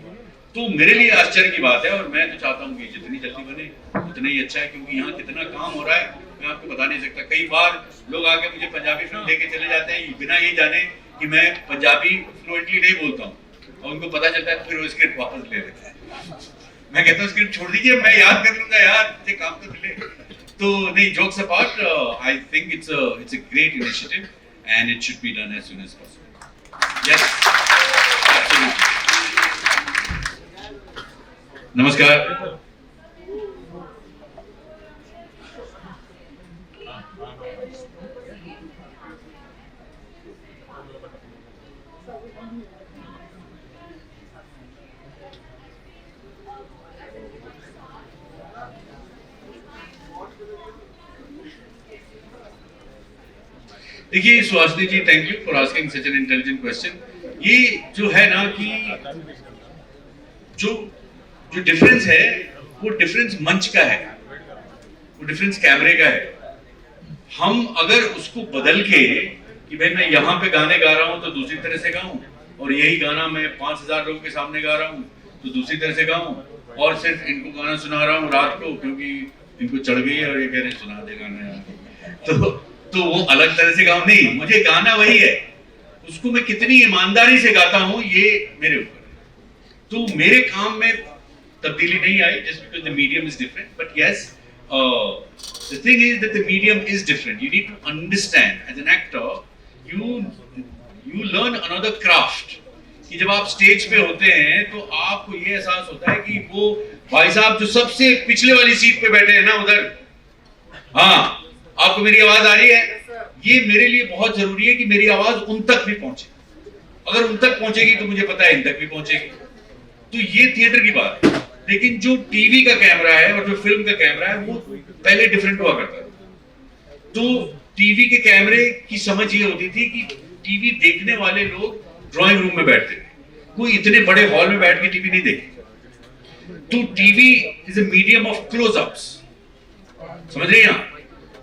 तो मेरे लिए आश्चर्य की बात है, और मैं तो चाहता हूँ कि जितनी जल्दी बने उतना ही अच्छा है, क्योंकि यहाँ कितना काम हो रहा है मैं आपको बता नहीं सकता। कई बार लोग आके मुझे पंजाबी फिल्म लेके चले जाते हैं बिना ये जाने कि मैं पंजाबी फ्लुएंटली नहीं बोलता हूँ, और उनको पता चलता है, फिर वो स्क्रिप्ट वापस ले लेते हैं। मैं कहता हूँ स्क्रिप्ट छोड़ दीजिए, मैं याद कर लूंगा यार, मुझे काम तो मिले। तो नहीं, jokes apart, I think it's a great initiative and it should be done as soon as possible. Yes, absolutely. नमस्कार। देखिए Suhasini ji, thank you for asking such an intelligent question. ये जो है ना कि जो डिफरेंस है वो डिफरेंस मंच का है, वो डिफरेंस कैमरे का है। हम अगर उसको बदल के कि भाई मैं यहाँ पे गाने गा रहा हूँ तो दूसरी तरह से गाऊं, और यही गाना मैं 5000 लोगों के सामने गा रहा हूँ तो दूसरी तरह से गाऊं, और सिर्फ इनको गाना सुना रहा हूँ रात को क्योंकि इनको चढ़ गई है और ये कह रहे सुना दे गाना, तो वो अलग तरह से गाऊं। नहीं, मुझे गाना वही है, उसको मैं कितनी ईमानदारी से गाता हूँ ये मेरे ऊपर है। तो मेरे काम में तब्दीली नहीं आई just because the medium is different, but yes, the thing is that the medium is different. You need to understand as an actor, you learn another craft. कि जब आप स्टेज पे होते हैं तो आपको ये एहसास होता है कि वो भाई साहब जो सबसे पिछले वाली सीट पे बैठे हैं ना उधर, हाँ आपको मेरी आवाज आ रही है, ये मेरे लिए बहुत जरूरी है कि मेरी आवाज उन तक भी पहुंचे। अगर उन तक पहुंचेगी तो मुझे पता है इन तक भी पहुंचेगी। तो ये थिएटर की बात है। लेकिन जो टीवी का कैमरा है और जो फिल्म का कैमरा है वो पहले डिफरेंट हुआ करता था। तो टीवी के कैमरे की समझ ये होती थी कि टीवी देखने वाले लोग ड्राइंग रूम में बैठते थे, कोई इतने बड़े हॉल में बैठ के टीवी नहीं देखे। तो TV is a medium of close-ups, समझ रहे हैं आप?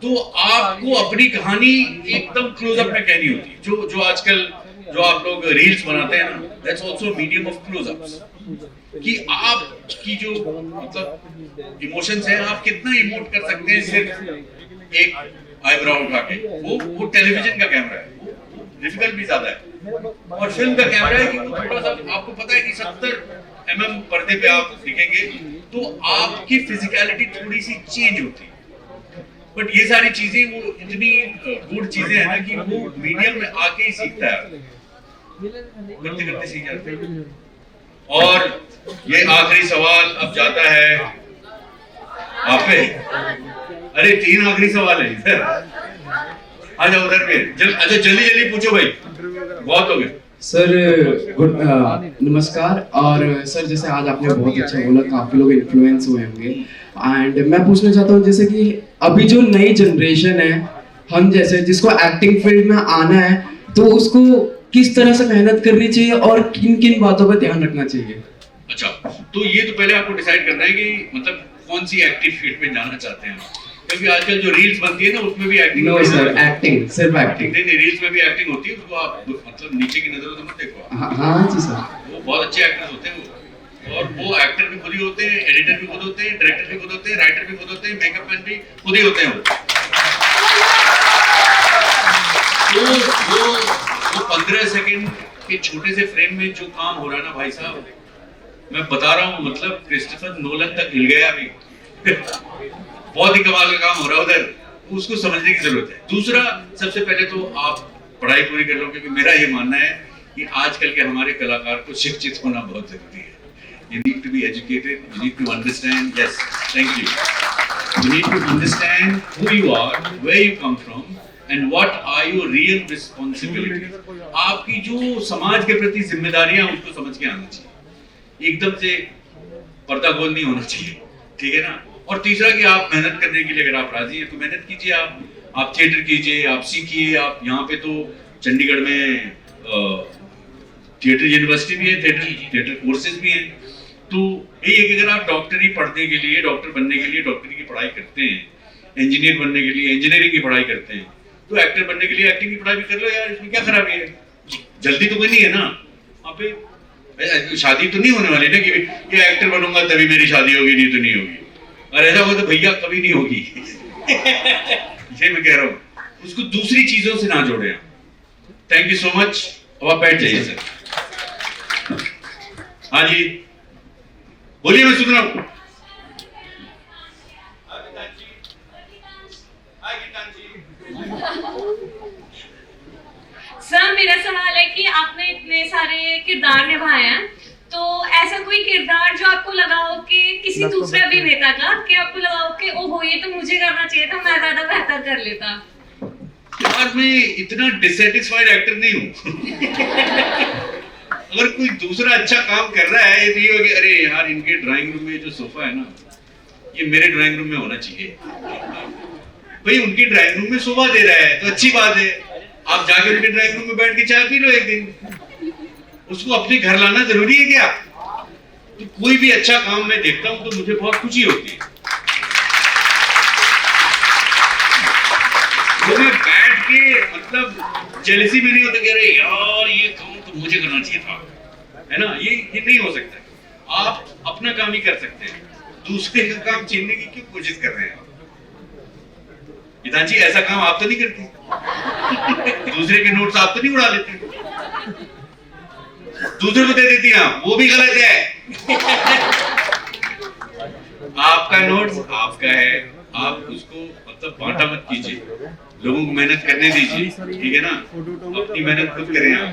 तो आपको अपनी कहानी एकदम क्लोजअप में कहनी होती है। जो आजकल जो आप लोग रील्स बनाते हैं ना, that's also medium of close-ups, कि आपकी जो मतलब इमोशंस हैं आप कितना इमोट कर सकते हैं सिर्फ एक आईब्राउ उठा के। वो टेलीविजन का कैमरा है, वो डिफिकल्ट भी ज्यादा है। और फिल्म का कैमरा है कि थोड़ा सा आपको पता है कि 70 mm पर्दे पे आप दिखेंगे तो आपकी फिजिकलिटी थोड़ी सी चेंज होती है। बट ये सारी चीजें वो इतनी गुड चीजें हैं ना कि वो मीडियम में आके ही सीखता है, करते करते सीख जाते हैं। और ये आखिरी सवाल अब जाता है आप पे। अरे 3 आखिरी सवाल है इधर, आ जाओ उधर पे। अच्छा जल्दी जल्दी पूछो भाई, बहुत हो गए। सर नमस्कार। और सर जैसे आज आपने बहुत अच्छा बोला, काफी लोग इन्फ्लुएंस हुए होंगे, एंड मैं पूछना चाहता हूँ जैसे कि अभी जो नई जनरेशन है, हम जैसे जिसको एक्टिंग फील्ड में आना है, तो उसको किस तरह से मेहनत करनी चाहिए और किन किन बातों पर ध्यान रखना चाहिए? अच्छा, तो ये तो पहले आपको डिसाइड करना है कि मतलब कौन सी एक्टिव फील्ड में जाना चाहते हैं आप। क्योंकि आजकल जो रील्स बनती है ना उसमें भी एक्टिंग। नो सर, एक्टिंग, सिर्फ एक्टिंग। नहीं, रील्स में भी एक्टिंग होती है, उसको आप मतलब नीचे की नजरों से मत देखो आप। हाँ जी सर। वो बहुत अच्छे एक्टर्स होते हैं वो, और वो एक्टर भी खुद ही होते हैं, एडिटर भी खुद होते हैं, डायरेक्टर भी खुद होते हैं, राइटर भी खुद होते हैं, मेकअप मैन भी खुद ही होते हैं वो। वो 15 सेकंड के छोटे से फ्रेम में जो काम हो रहा है ना भाई साहब, मैं बता रहा हूँ, मतलब क्रिस्टोफर नोलन तक हिल गया अभी। बहुत ही कमाल का काम हो रहा है उधर, उसको समझने की जरूरत है। दूसरा, सबसे पहले तो आप पढ़ाई पूरी कर लो, क्योंकि मेरा ये मानना है कि आजकल के हमारे कलाकार को शिक्षित होना बहुत जरूरी है। You need to be educated, you need to understand, yes, thank you. You need to understand who you are, where you come from, and what are your real responsibilities. आपकी जो समाज के प्रति जिम्मेदारियां उसको समझ के आना चाहिए, एकदम से पर्दा गोल नहीं होना चाहिए, ठीक है ना। और तीसरा कि आप मेहनत करने के लिए अगर आप राजी हैं तो मेहनत कीजिए, आप थिएटर कीजिए, आप सीखिए। आप यहाँ पे तो चंडीगढ़ में थिएटर यूनिवर्सिटी भी है, थिएटर कोर्सेज भी हैं। तो यही है कि अगर आप डॉक्टरी पढ़ने के लिए, डॉक्टर बनने के लिए डॉक्टरी की पढ़ाई करते हैं, इंजीनियर बनने के लिए इंजीनियरिंग की पढ़ाई करते हैं, तो एक्टर बनने के लिए एक्टिंग की पढ़ाई भी कर लो यार, इसमें क्या खराबी है। जल्दी तो कोई नहीं है ना, वहाँ पे शादी तो नहीं होने वाली ना कि ये एक्टर बनूंगा तभी मेरी शादी होगी, नहीं तो नहीं होगी। और ऐसा होगा तो भैया कभी नहीं होगी। ये मैं कह रहा हूँ, उसको दूसरी चीजों से ना जोड़े। Thank you so much. अब आप बैठ जाइए सर। हाँ जी बोलिए, मैं सुन रहा हूँ। सर मेरा सवाल है कि आपने इतने सारे किरदार निभाए हैं, तो ऐसा कोई किरदार जो आपको लगा हो कि किसी दूसरे अभिनेता का, कि आपको लगा हो कि ओहो ये तो मुझे करना चाहिए था, मैं ज्यादा बेहतर कर लेता? यार मैं इतना डिससेटिस्फाइड एक्टर नहीं हूँ। अगर कोई दूसरा अच्छा काम कर रहा है तो ये हो कि अरे यार इनके ड्राइंग रूम में जो सोफा है ना, ये मेरे ड्राइंग रूम में होना चाहिए। भाई उनकी ड्राइंग रूम में सोफा दे रहा है तो अच्छी बात है, आप जाके उनके ड्राइंग रूम में बैठ के चाय पी लो एक दिन। उसको अपने घर लाना जरूरी है क्या? तो कोई भी अच्छा काम मैं देखता हूं तो मुझे बहुत खुशी होती है। तो मैं बैठ के मतलब जेलसी में नहीं होता कि अरे यार ये काम तो मुझे करना चाहिए था, है ना। ये नहीं हो सकता। आप अपना काम ही कर सकते हैं, दूसरे का काम छीनने की क्यों कोशिश कर रहे हैं आप? पिताजी ऐसा काम आप तो नहीं करती, दूसरे के नोट्स आप तो नहीं उड़ा लेते, दूसरे को दे देती हैं, वो भी गलत है। आपका नोट्स आपका है, आप उसको मतलब बांटा मत कीजिए, लोगों को मेहनत करने दीजिए, ठीक है ना। अपनी मेहनत खुद करें आप।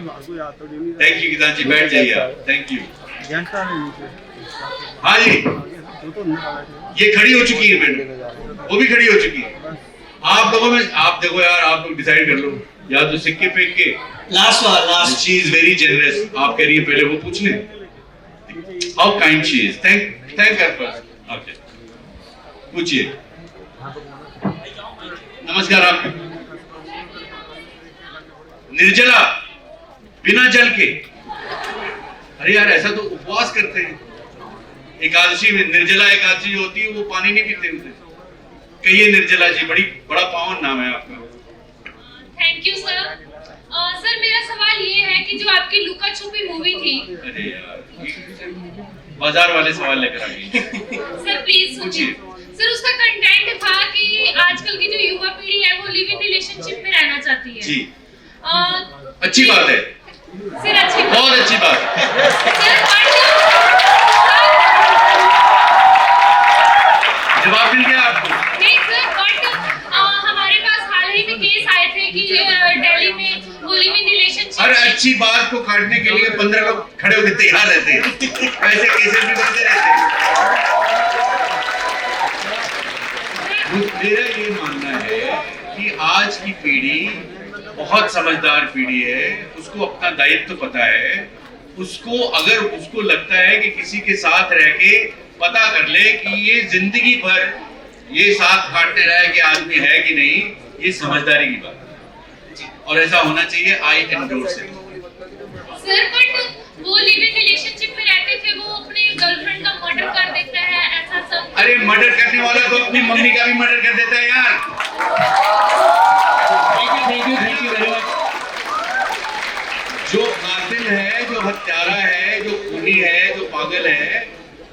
थैंक यू गीता जी, बैठ जाइए आप। Thank you. हाँ जी, ये खड़ी हो चुकी है मैडम, वो भी खड़ी हो चुकी है। आप लोगों में आप देखो यार, आप लोग डिसाइड कर लो, या तो सिक्के फेंक के। लास्ट सवाल, last. She is very generous. आप कह रही है पहले वो पूछ लें, how kind she is. Thank her first. Okay, पूछिए। नमस्कार। आप निर्जला, बिना जल के। अरे यार ऐसा तो उपवास करते हैं एकादशी में, निर्जला एकादशी होती है, वो पानी नहीं पीते होते। कहिए निर्जला जी, बड़ा पावन नाम है आपका। Thank you sir. सर मेरा सवाल ये है कि जो आपकी लुका छुपी मूवी थी। अरे यार बाजार वाले सवाल लेकर आ गई। सर प्लीज सुनिए। सर उसका कंटेंट था कि आजकल की जो युवा पीढ़ी है वो लिव इन रिलेशनशिप में रहना चाहती है। जी, अच्छी बात है सर, अच्छी बात, बहुत अच्छी बात है। जवाब मिल गया आपको? नहीं सर, बट हमारे पास हाल ही में केस आए थे कि दिल्ली में वो लिव इन रिलेशनशिप। हर अच्छी बात को काटने के लिए 15 लोग खड़े होकर तैयार रहते हैं, ऐसे केसेस भी बनते रहते हैं। मेरा ये मानना है कि आज की पीढ़ी बहुत समझदार पीढ़ी है, उसको अपना दायित्व पता है। उसको अगर उसको लगता है कि किसी के साथ रह के पता कर ले कि ये जिंदगी भर ये साथ काटने रहा है कि आदमी है कि नहीं, ये समझदारी की बात है और ऐसा होना चाहिए। आई एंडोर्स इट। सर बट वो लिविंग रिलेशनशिप में रहते थे, वो अपनी गर्लफ्रेंड का मर्डर कर देता है, ऐसा सब। अरे मर्डर करने वाला तो अपनी मम्मी का भी मर्डर कर देता है यार। Thank you very much. जो कातिल है, जो हत्यारा है, जो खूनी है, जो पागल है,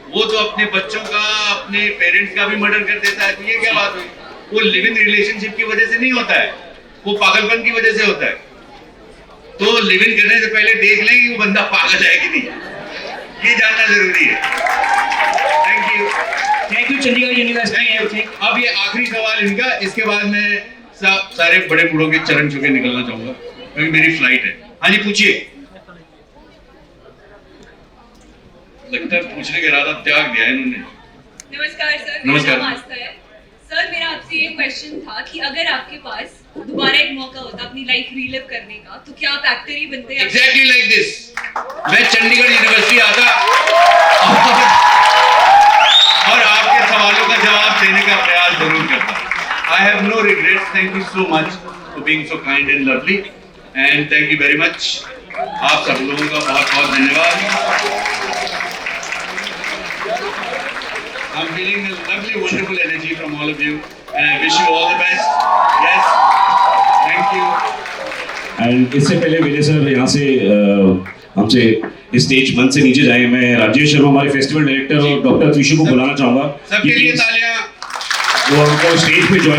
वो तो अपने बच्चों का, अपने पेरेंट्स का भी मर्डर कर देता है। तो ये क्या बात हुई? वो लिव इन रिलेशनशिप की वजह से नहीं होता है, वो पागलपन की वजह से होता है। तो लिव इन करने से पहले देख लें कि वो बंदा पागल है कि नहीं, ये जानना जरूरी है। Thank you Chandigarh university. अब ये आखिरी सवाल इनका, इसके बाद मैं सारे बड़े बूढ़ों के चरण छू के निकलना चाहूंगा क्योंकि मेरी फ्लाइट है। हाँ जी पूछिए। लगता है पूछने का इरादा त्याग दिया है इन्होंने। नमस्कार सर, नमस्कार। मेरा नाम आस्था है। सर मेरा आपसे ये क्वेश्चन था कि अगर आपके पास दोबारा एक मौका होता अपनी लाइफ रीलिव करने का, तो क्या आप एक्टर ही बनते? Exactly like this. मैं चंडीगढ़ यूनिवर्सिटी आता और आपके सवालों का जवाब देने का प्रयास जरूर करता। I have no regrets. Thank you so much for being so kind and lovely and thank you very much. आप सब लोगों का बहुत बहुत धन्यवाद। I'm feeling a lovely, wonderful energy from all of you, and I wish you all the best. Yes, thank you. And इससे पहले विजय sir यहाँ से हमसे इस स्टेज मंच से नीचे जाए, मैं राजेश शर्मा हमारे फेस्टिवल डायरेक्टर और डॉक्टर त्रिशु को बुलाना चाहूंगा सबके लिए तालियां। वो हमको स्टेज पे ज्वाइन